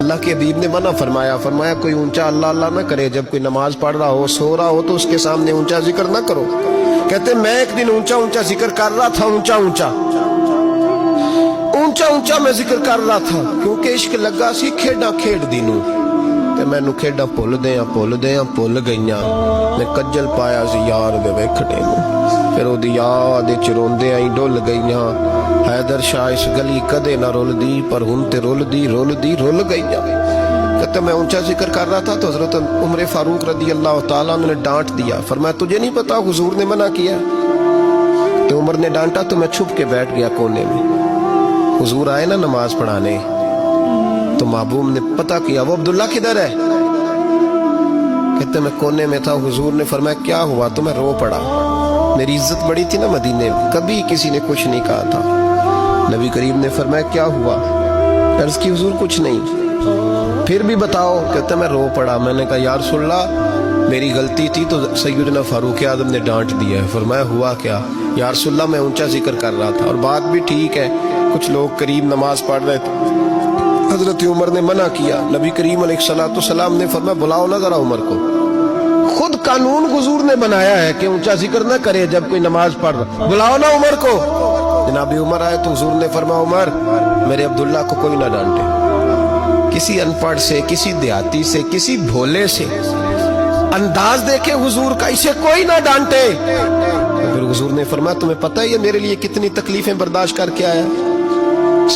اللہ کے حبیب نے منع فرمایا، فرمایا کوئی اونچا اللہ اللہ نہ کرے، جب کوئی نماز پڑھ رہا ہو سو رہا ہو تو اس کے سامنے اونچا ذکر نہ کرو۔ کہتے میں ایک دن اونچا اونچا ذکر کر رہا تھا، اونچا اونچا میں ذکر کر رہا تھا، کیونکہ عشق لگا سی کھیڈا کھیڈ دینوں تے مینوں کھیڈا بھول گئیاں، میں کجل پایا سی یار دے ویکھنے نوں، پھر او دی یاد وچ روندے آئی ڈل گئیاں، حیدر شاہ اس گلی کدے نہ رول دی، پر ہن تے رول گئیاں۔ کہتے میں اونچا ذکر کر رہا تھا تو حضرت عمر فاروق رضی اللہ تعالیٰ عنہ نے ڈانٹ دیا، فرمایا تجھے نہیں پتا حضور نے منع کیا؟ تو عمر نے ڈانٹا تو میں چھپ کے بیٹھ گیا کونے میں۔ حضور آئے نا نماز پڑھانے تو محبوب نے پتہ کیا وہ عبداللہ کدھر ہے؟ کہتے میں کونے میں تھا، حضور نے فرمایا کیا ہوا؟ تو میں رو پڑا، میری عزت بڑی تھی نا مدینے میں، کبھی کسی نے کچھ نہیں کہا تھا۔ نبی کریم نے فرمایا کیا ہوا؟ عرض کی حضور کچھ نہیں۔ پھر بھی بتاؤ؟ کہتا میں رو پڑا، میں نے کہا یا رسول اللہ میری غلطی تھی تو سیدنا فاروق اعظم نے ڈانٹ دیا ہے۔ فرمایا ہوا کیا؟ یا رسول اللہ میں اونچا ذکر کر رہا تھا، اور بات بھی ٹھیک ہے، کچھ لوگ قریب نماز پڑھ رہے تھے، حضرت عمر نے منع کیا، نبی کریم علیہ السلام نے فرمایا بلاؤ نہ ذرا عمر کو۔ خود قانون حضور نے بنایا ہے کہ اونچا ذکر نہ کرے جب کوئی نماز پڑھ رہا، بلاؤ نا عمر کو۔ جناب عمر آئے تو حضور نے فرمایا عمر میرے عبداللہ کو کوئی نہ ڈانٹے، کسی ان پڑھ سے، کسی دیہاتی سے، کسی بھولے سے انداز دیکھے حضور کا، اسے کوئی نہ ڈانٹے۔ پھر حضور نے فرمایا تمہیں پتہ ہے یہ میرے لیے کتنی تکلیفیں برداشت کر کے آیا؟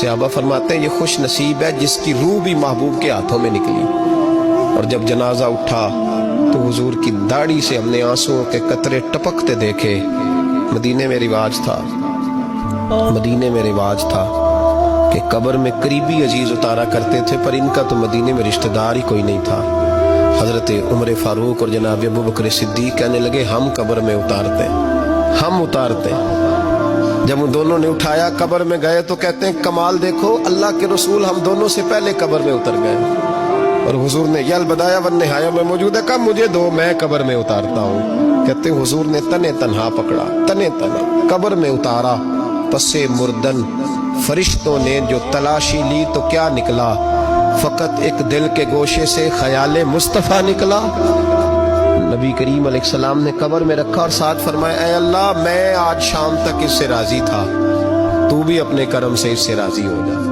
صحابہ فرماتے ہیں یہ خوش نصیب ہے جس کی روح بھی محبوب کے ہاتھوں میں نکلی۔ اور جب جنازہ اٹھا تو حضور کی داڑھی سے ہم نے آنسوں کے قطرے ٹپکتے دیکھے۔ مدینے میں رواج تھا کہ قبر میں قریبی عزیز اتارا کرتے تھے، پر ان کا تو مدینے میں رشتہ دار ہی کوئی نہیں تھا۔ حضرت عمر فاروق اور جناب ابو بکر صدیق کہنے لگے ہم قبر میں اتارتے۔ جب ان دونوں نے اٹھایا قبر میں گئے تو کہتے ہیں کمال دیکھو اللہ کے رسول ہم دونوں سے پہلے قبر میں اتر گئے، اور حضور نے یہ البدایہ والنہایہ میں موجود ہے، کب مجھے دو میں قبر میں اتارتا ہوں۔ کہتے ہیں حضور نے تنے تنہا پکڑا، تنے تنہا قبر میں اتارا، پسے مردن فرشتوں نے جو تلاشی لی تو کیا نکلا؟ فقط ایک دل کے گوشے سے خیال مصطفیٰ نکلا۔ نبی کریم علیہ السلام نے قبر میں رکھا اور ساتھ فرمایا اے اللہ میں آج شام تک اس سے راضی تھا، تو بھی اپنے کرم سے اس سے راضی ہو جا۔